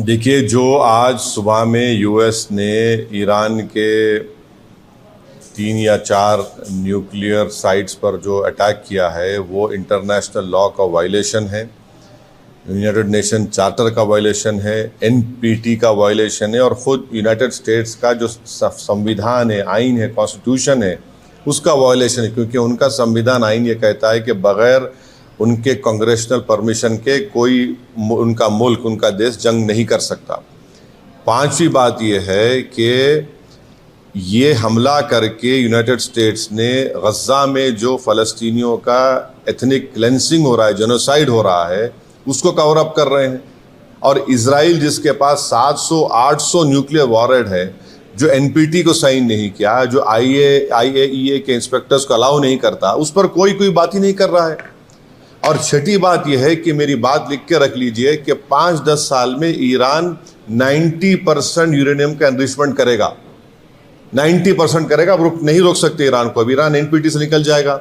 देखिए, जो आज सुबह में यूएस ने ईरान के 3 या 4 न्यूक्लियर साइट्स पर जो अटैक किया है वो इंटरनेशनल लॉ का वायलेशन है, यूनाइटेड नेशन चार्टर का वायलेशन है, एनपीटी का वायलेशन है और ख़ुद यूनाइटेड स्टेट्स का जो संविधान है, आइन है, कॉन्स्टिट्यूशन है, उसका वायलेशन है। क्योंकि उनका संविधान आइन ये कहता है कि बग़ैर उनके कांग्रेशनल परमिशन के कोई उनका मुल्क, उनका देश जंग नहीं कर सकता। पांचवी बात यह है कि ये हमला करके यूनाइटेड स्टेट्स ने गज़ा में जो फ़लस्तीनियों का एथनिक क्लेंसिंग हो रहा है, जेनोसाइड हो रहा है, उसको कवर अप कर रहे हैं। और इजराइल जिसके पास 700-800 न्यूक्लियर वॉरहेड है, जो एनपीटी को साइन नहीं किया, जो आईएईए के इंस्पेक्टर्स को अलाउ नहीं करता, उस पर कोई बात ही नहीं कर रहा है। और छठी बात यह है कि मेरी बात लिख के रख लीजिए कि 5-10 साल में ईरान 90% यूरेनियम का एनरिचमेंट करेगा, 90% करेगा। अब नहीं रोक सकते ईरान को। अब ईरान एनपीटी से निकल जाएगा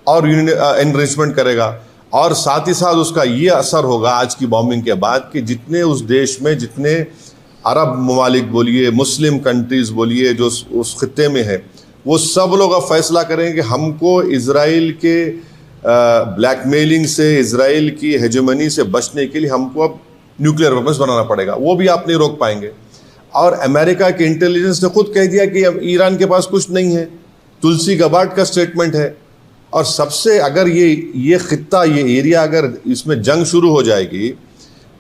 और एनरिचमेंट करेगा। और साथ ही साथ उसका ये असर होगा आज की बॉम्बिंग के बाद कि जितने उस देश में, जितने अरब ममालिक बोलिए, मुस्लिम कंट्रीज़ बोलिए, जो उस खित्ते में है, वो सब लोग अब फैसला करेंगे कि हमको इजराइल के ब्लैकमेलिंग से, इजराइल की हेजेमनी से बचने के लिए हमको अब न्यूक्लियर वेपन्स बनाना पड़ेगा। वो भी आप नहीं रोक पाएंगे। और अमेरिका के इंटेलिजेंस ने खुद कह दिया कि अब ईरान के पास कुछ नहीं है। तुलसी गबार्ड का स्टेटमेंट है। और सबसे अगर ये खित्ता, ये एरिया, अगर इसमें जंग शुरू हो जाएगी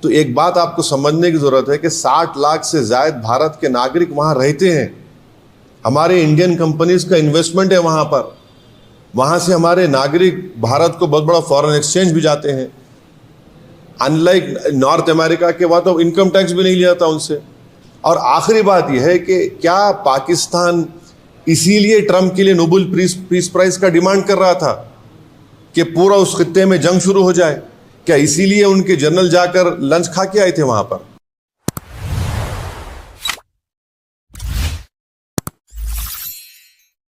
तो एक बात आपको समझने की ज़रूरत है कि 60 लाख से ज़्यादा भारत के नागरिक वहाँ रहते हैं। हमारे इंडियन कंपनीज का इन्वेस्टमेंट है वहाँ पर। वहाँ से हमारे नागरिक भारत को बहुत बड़ा फॉरेन एक्सचेंज भी जाते हैं। अनलाइक नॉर्थ अमेरिका के, वहाँ तो इनकम टैक्स भी नहीं लिया जाता उनसे। और आखिरी बात यह है कि क्या पाकिस्तान इसीलिए ट्रंप के लिए नोबेल पीस प्राइज का डिमांड कर रहा था कि पूरा उस खित्ते में जंग शुरू हो जाए? क्या इसीलिए उनके जनरल जाकर लंच खा के आए थे वहाँ पर?